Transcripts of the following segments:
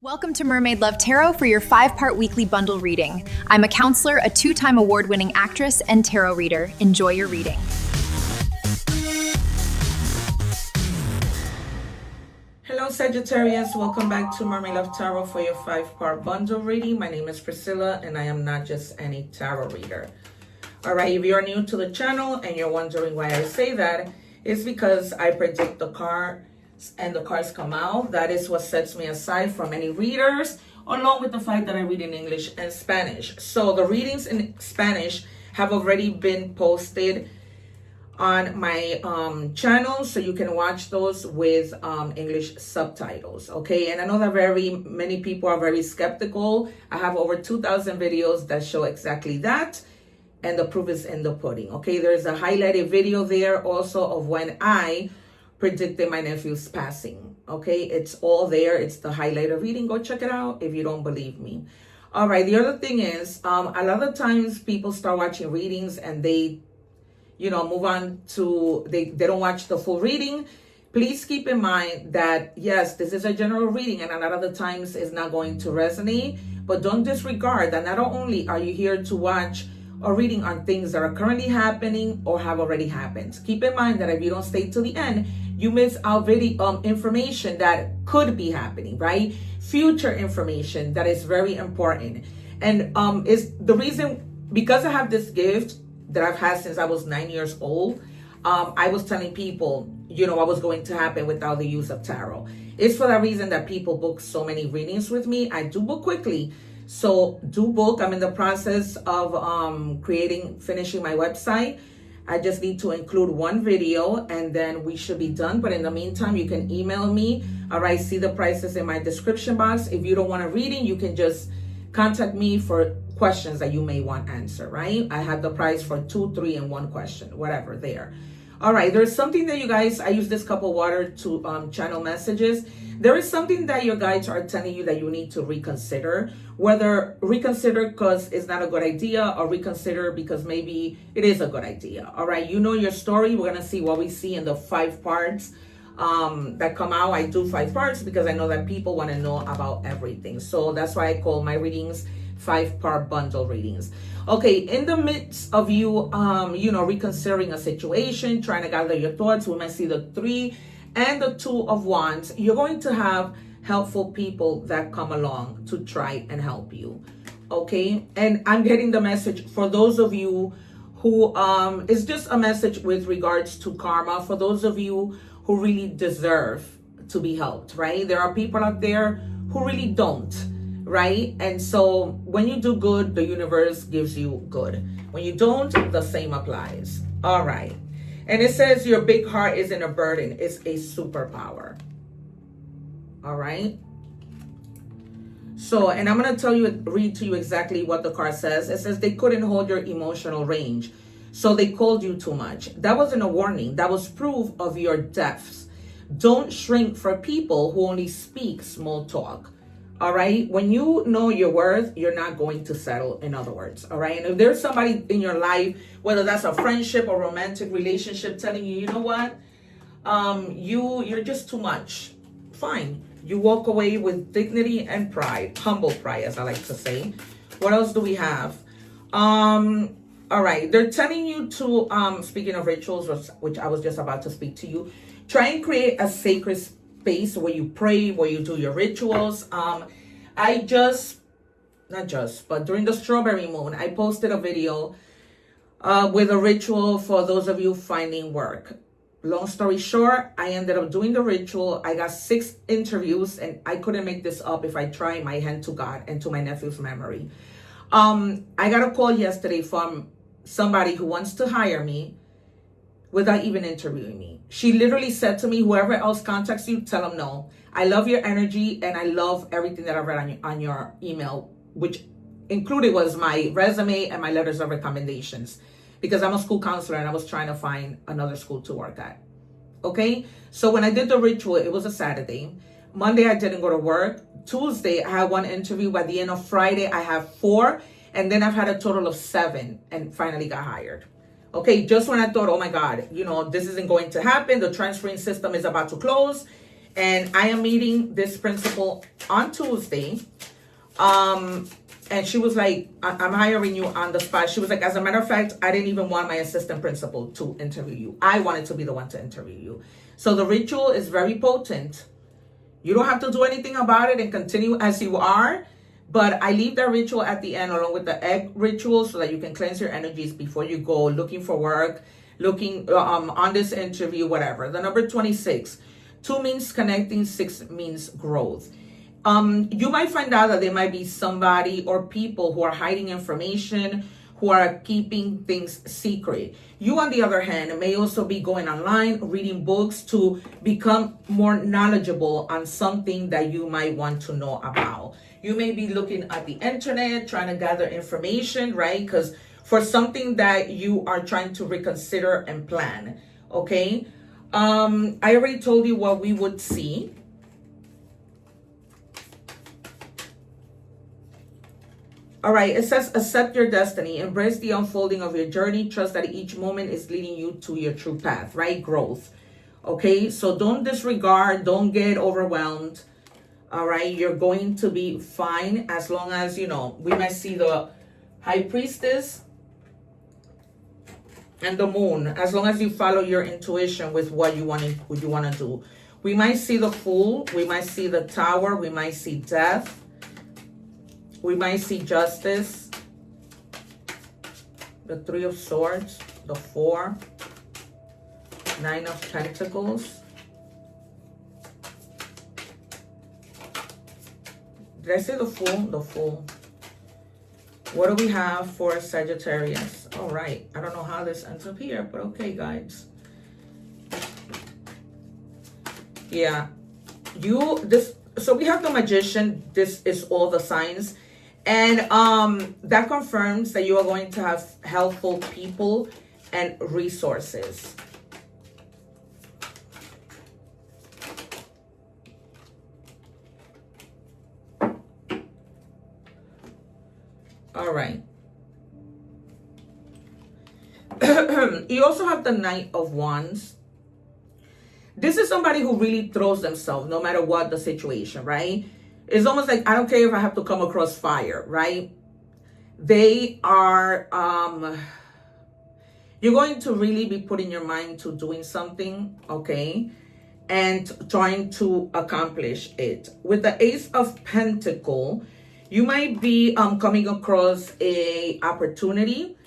Welcome to Mermaid Love Tarot for your 5-part weekly bundle reading. I'm a counselor, a 2-time award-winning actress, and tarot reader. Enjoy your reading. Hello Sagittarius, welcome back to Mermaid Love Tarot for your 5-part bundle reading. My name is Priscilla and I am not just any tarot reader. Alright, if you're new to the channel and you're wondering why I say that, it's because I predict the cards and the cards come out. That is what sets me aside from any readers, along with the fact that I read in English and Spanish. So the readings in Spanish have already been posted on my channel, so you can watch those with English subtitles, okay? And I know that very many people are very skeptical. I have over 2,000 videos that show exactly that, and the proof is in the pudding, okay? There's a highlighted video there also of when I predicted my nephew's passing, okay? It's all there. It's the highlighted reading. Go check it out if you don't believe me. All right, the other thing is, a lot of times people start watching readings and they, move on to, they don't watch the full reading. Please keep in mind that, yes, this is a general reading and a lot of the times it's not going to resonate, but don't disregard that not only are you here to watch a reading on things that are currently happening or have already happened. Keep in mind that if you don't stay to the end, you miss out video information that could be happening, right? Future information that is very important. And is the reason, because I have this gift that I've had since I was 9 years old, I was telling people, what was going to happen without the use of tarot. It's for that reason that people book so many readings with me. I do book quickly. So do book. I'm in the process of finishing my website. I just need to include one video and then we should be done. But in the meantime, you can email me. All right, see the prices in my description box. If you don't want a reading, you can just contact me for questions that you may want answered, right? I have the price for 2, 3, and 1 question, whatever there. All right, there's something that you guys, I use this cup of water to channel messages. There is something that your guides are telling you that you need to reconsider. Whether reconsider because it's not a good idea or reconsider because maybe it is a good idea. All right, you know your story. We're going to see what we see in the 5 parts that come out. I do 5 parts because I know that people want to know about everything. So that's why I call my readings 5-part bundle readings. Okay, in the midst of you, reconsidering a situation, trying to gather your thoughts, we might see the 3 and the 2 of Wands. You're going to have helpful people that come along to try and help you. Okay, and I'm getting the message for those of you who it's just a message with regards to karma. For those of you who really deserve to be helped, right? There are people out there who really don't. Right? And so when you do good, the universe gives you good. When you don't, the same applies. All right. And it says your big heart isn't a burden. It's a superpower. All right. So, and I'm going to read to you exactly what the card says. It says they couldn't hold your emotional range. So they called you too much. That wasn't a warning. That was proof of your depths. Don't shrink for people who only speak small talk. All right. When you know your worth, you're not going to settle, in other words. All right. And if there's somebody in your life, whether that's a friendship or romantic relationship, telling you, you know what, you're just too much. Fine. You walk away with dignity and pride, humble pride, as I like to say. What else do we have? All right. They're telling you to, speaking of rituals, which I was just about to speak to you, try and create a sacred space where you pray, where you do your rituals. But during the strawberry moon, I posted a video with a ritual for those of you finding work. Long story short, I ended up doing the ritual. I got 6 interviews and I couldn't make this up if I try my hand to God and to my nephew's memory. I got a call yesterday from somebody who wants to hire me without even interviewing me. She literally said to me, whoever else contacts you, tell them no. I love your energy and I love everything that I read on your email, which included was my resume and my letters of recommendations, because I'm a school counselor and I was trying to find another school to work at. Okay, so when I did the ritual, it was a Saturday. Monday, I didn't go to work. Tuesday, I had 1 interview. By the end of Friday, I have 4. And then I've had a total of 7 and finally got hired. Okay, just when I thought, oh my God, this isn't going to happen. The transferring system is about to close. And I am meeting this principal on Tuesday. And she was like, I'm hiring you on the spot. She was like, as a matter of fact, I didn't even want my assistant principal to interview you. I wanted to be the one to interview you. So the ritual is very potent. You don't have to do anything about it and continue as you are. But I leave that ritual at the end along with the egg ritual so that you can cleanse your energies before you go looking for work, looking on this interview, whatever. The number 26. 2 means connecting, 6 means growth. You might find out that there might be somebody or people who are hiding information, who are keeping things secret. You, on the other hand, may also be going online, reading books to become more knowledgeable on something that you might want to know about. You may be looking at the internet, trying to gather information, right? Because for something that you are trying to reconsider and plan, okay? I already told you what we would see. All right, it says, accept your destiny, embrace the unfolding of your journey, trust that each moment is leading you to your true path, right? Growth. Okay, so don't disregard, don't get overwhelmed. All right, you're going to be fine as long as, you know, we might see the high priestess and the moon, as long as you follow your intuition with what you want to do. We might see the fool, we might see the tower, we might see death, we might see justice, the 3 of swords, the 4, 9 of pentacles. Did I say the Fool? The Fool. What do we have for Sagittarius? All right. I don't know how this ends up here, but okay, guys. Yeah. So we have the Magician. This is all the signs. And that confirms that you are going to have helpful people and resources. All right. You also have the Knight of Wands. This is somebody who really throws themselves no matter what the situation, right? It's almost like, I don't care if I have to come across fire, right? They are, you're going to really be putting your mind to doing something, okay? And trying to accomplish it. With the Ace of Pentacles, you might be coming across a opportunity,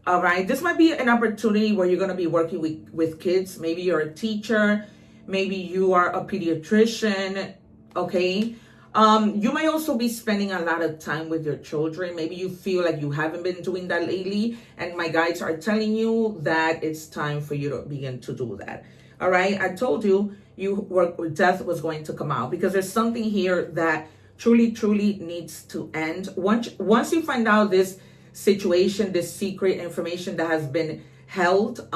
all right? This might be an opportunity where you're going to be working with kids. Maybe you're a teacher. Maybe you are a pediatrician, okay? You might also be spending a lot of time with your children. Maybe you feel like you haven't been doing that lately, and my guides are telling you that it's time for you to begin to do that, all right? I told you, death was going to come out because there's something here that truly needs to end. Once you find out this situation, this secret information that has been held,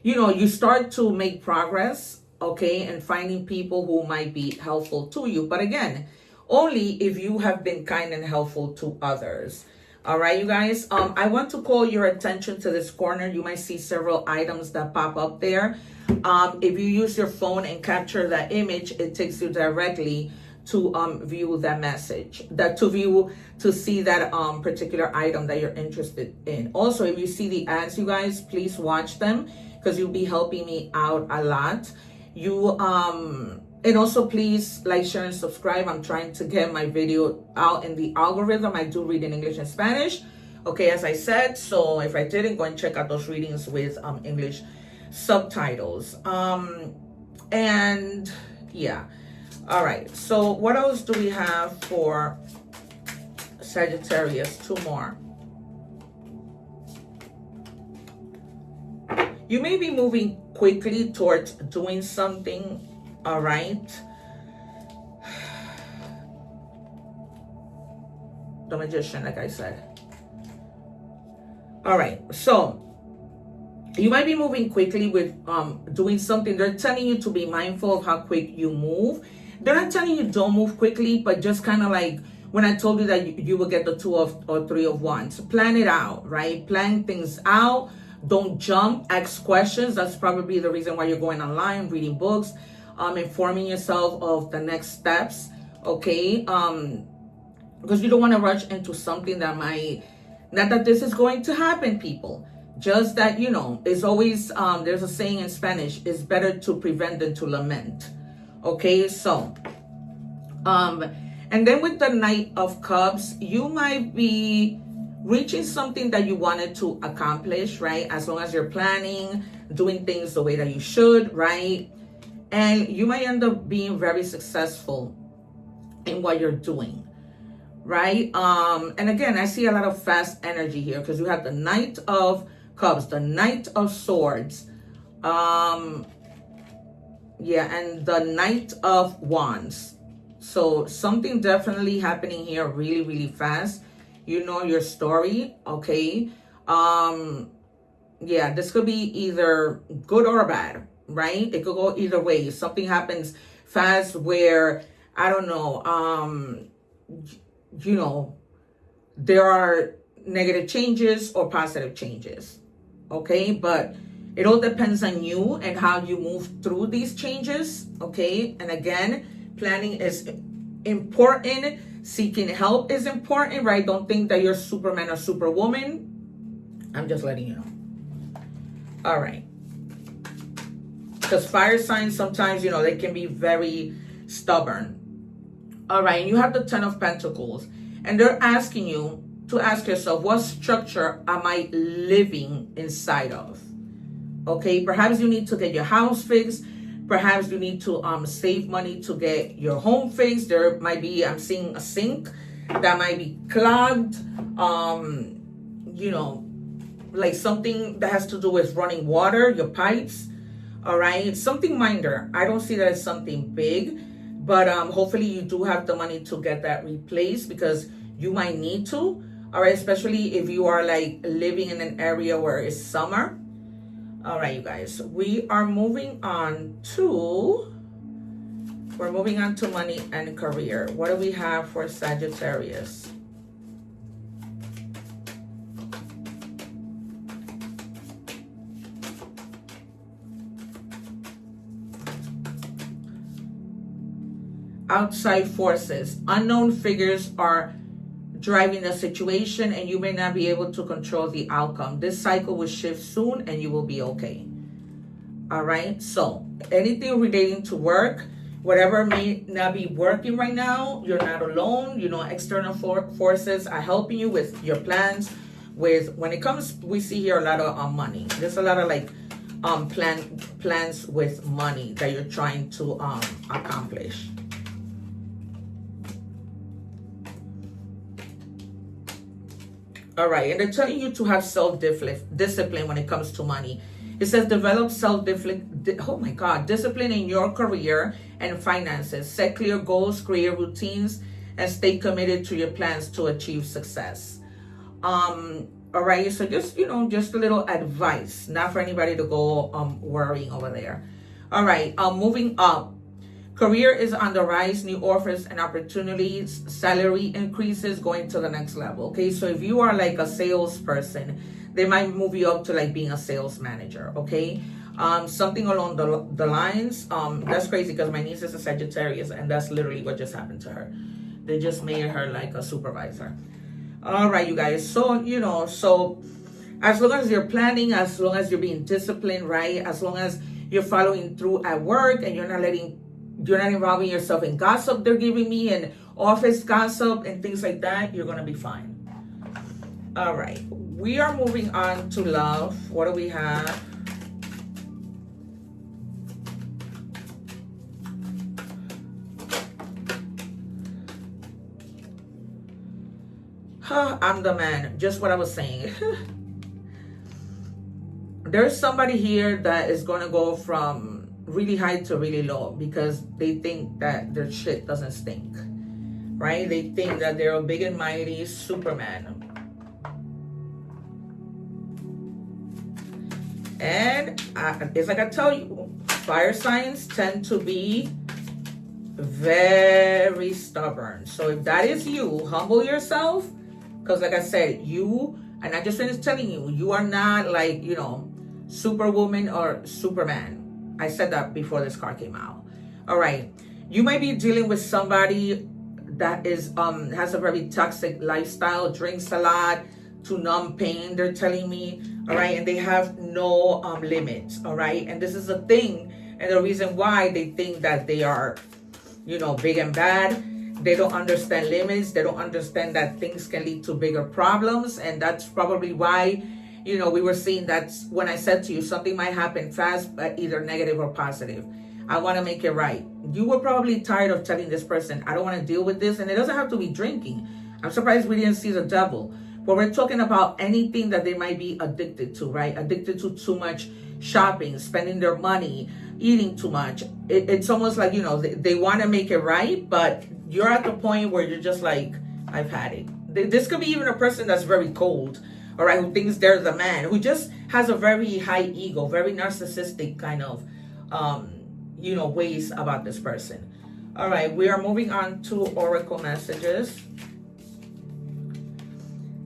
you know, you start to make progress, okay, and finding people who might be helpful to you. But again, only if you have been kind and helpful to others. All right, you guys, I want to call your attention to this corner. You might see several items that pop up there. If you use your phone and capture that image, it takes you directly to view that message, to see that particular item that you're interested in. Also, if you see the ads, you guys, please watch them because you'll be helping me out a lot. And also please like, share, and subscribe. I'm trying to get my video out in the algorithm. I do read in English and Spanish, okay, as I said. So if I didn't, go and check out those readings with English subtitles. And yeah. All right, so what else do we have for Sagittarius? 2 more. You may be moving quickly towards doing something, all right? The Magician, like I said. All right, so you might be moving quickly with doing something. They're telling you to be mindful of how quick you move. They're not telling you don't move quickly, but just kind of like when I told you that you will get the 2 or 3 of Wands. Plan it out, right? Plan things out. Don't jump. Ask questions. That's probably the reason why you're going online, reading books. informing yourself of the next steps, okay? Because you don't want to rush into something that might, not that this is going to happen, people, just that, you know, it's always, there's a saying in Spanish, it's better to prevent than to lament, okay? So, and then with the Knight of Cups, you might be reaching something that you wanted to accomplish, right? As long as you're planning, doing things the way that you should, right? And you might end up being very successful in what you're doing, right? And again, I see a lot of fast energy here because you have the Knight of Cups, the Knight of Swords, and the Knight of Wands. So something definitely happening here really, really fast. You know your story, okay? This could be either good or bad, right? It could go either way. Something happens fast where, I don't know, you know, there are negative changes or positive changes, okay? But it all depends on you and how you move through these changes, okay? And again, planning is important. Seeking help is important, right? Don't think that you're Superman or Superwoman. I'm just letting you know. All right. Because fire signs sometimes, you know, they can be very stubborn. All right. And you have the Ten of Pentacles. And they're asking you to ask yourself, what structure am I living inside of? Okay. Perhaps you need to get your house fixed. Perhaps you need to save money to get your home fixed. There might be, I'm seeing a sink that might be clogged. You know, like something that has to do with running water, your pipes. All right, something minor. I don't see that as something big, but hopefully you do have the money to get that replaced because you might need to. All right, especially if you are like living in an area where it's summer. All right, you guys, we're moving on to money and career. What do we have for Sagittarius? Outside forces, unknown figures are driving the situation and you may not be able to control the outcome. This cycle will shift soon and you will be okay. All right, so anything relating to work, whatever may not be working right now, you're not alone. You know, external forces are helping you with your plans. With when it comes, we see here a lot of money. There's a lot of like plans with money that you're trying to accomplish. All right, and they're telling you to have self-discipline when it comes to money. It says develop discipline in your career and finances. Set clear goals, create routines, and stay committed to your plans to achieve success. All right, so just, you know, just a little advice, not for anybody to go worrying over there. All right, moving up. Career is on the rise, new offers and opportunities, salary increases, going to the next level. Okay, so if you are like a salesperson, they might move you up to like being a sales manager. Okay, something along the lines. That's crazy because my niece is a Sagittarius, and that's literally what just happened to her. They just made her like a supervisor. All right, you guys. So you know, so as long as you're planning, as long as you're being disciplined, right? As long as you're following through at work and you're not involving yourself in gossip they're giving me and office gossip and things like that, you're gonna be fine. All right, we are moving on to love. What do we have? I'm the man, just what I was saying. There's somebody here that is gonna go from really high to really low because they think that their shit doesn't stink, right? They think that they're a big and mighty Superman. And it's like I tell you, fire signs tend to be very stubborn. So if that is you, humble yourself, because like I said, you, and I just finished telling you, you are not like, you know, Superwoman or Superman. I said that before this card came out. All right. You might be dealing with somebody that is has a very toxic lifestyle, drinks a lot to numb pain, they're telling me. All right. And they have no limits. All right. And this is the thing. And the reason why they think that they are, you know, big and bad. They don't understand limits. They don't understand that things can lead to bigger problems. And that's probably why, you know, we were seeing that when I said to you, something might happen fast, but either negative or positive. I want to make it right. You were probably tired of telling this person, I don't want to deal with this. And it doesn't have to be drinking. I'm surprised we didn't see the devil. But we're talking about anything that they might be addicted to, right? Addicted to too much shopping, spending their money, eating too much. It's almost like, you know, they want to make it right, but you're at the point where you're just like, I've had it. This could be even a person that's very cold, all right, who thinks they're the man, who just has a very high ego, very narcissistic kind of, you know, ways about this person. All right, we are moving on to oracle messages.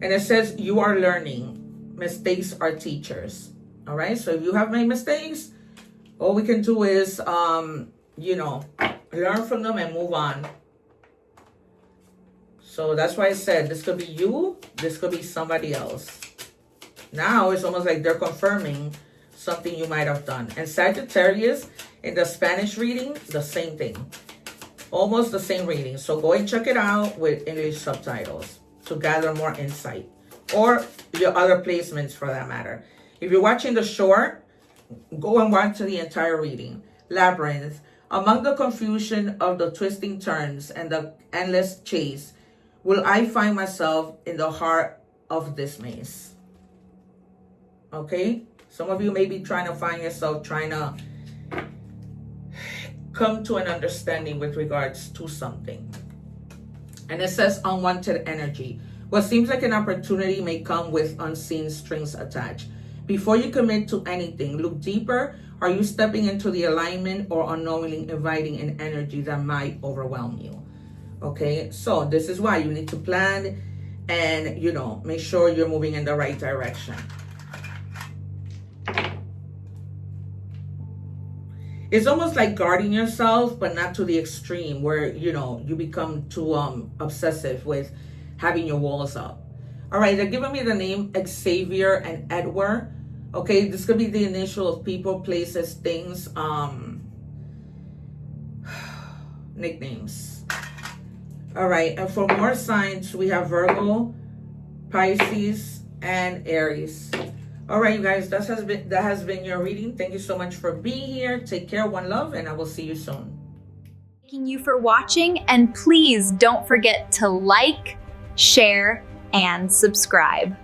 And it says, you are learning. Mistakes are teachers. All right, so if you have made mistakes, all we can do is, you know, learn from them and move on. So that's why I said this could be you, this could be somebody else. Now it's almost like they're confirming something you might have done. And Sagittarius, in the Spanish reading, the same thing. Almost the same reading. So go and check it out with English subtitles to gather more insight. Or your other placements for that matter. If you're watching the short, go and watch the entire reading. Labyrinth. Among the confusion of the twisting turns and the endless chase, will I find myself in the heart of this maze? Okay? Some of you may be trying to find yourself, trying to come to an understanding with regards to something. And it says unwanted energy. What seems like an opportunity may come with unseen strings attached. Before you commit to anything, look deeper. Are you stepping into the alignment or unknowingly inviting an energy that might overwhelm you? Okay, so this is why you need to plan and, you know, make sure you're moving in the right direction. It's almost like guarding yourself, but not to the extreme where, you know, you become too obsessive with having your walls up. All right, they're giving me the name Xavier and Edward. Okay, this could be the initial of people, places, things, nicknames. All right, and for more signs, we have Virgo, Pisces, and Aries. All right, you guys, that has been your reading. Thank you so much for being here. Take care, one love, and I will see you soon. Thanking you for watching, and please don't forget to like, share, and subscribe.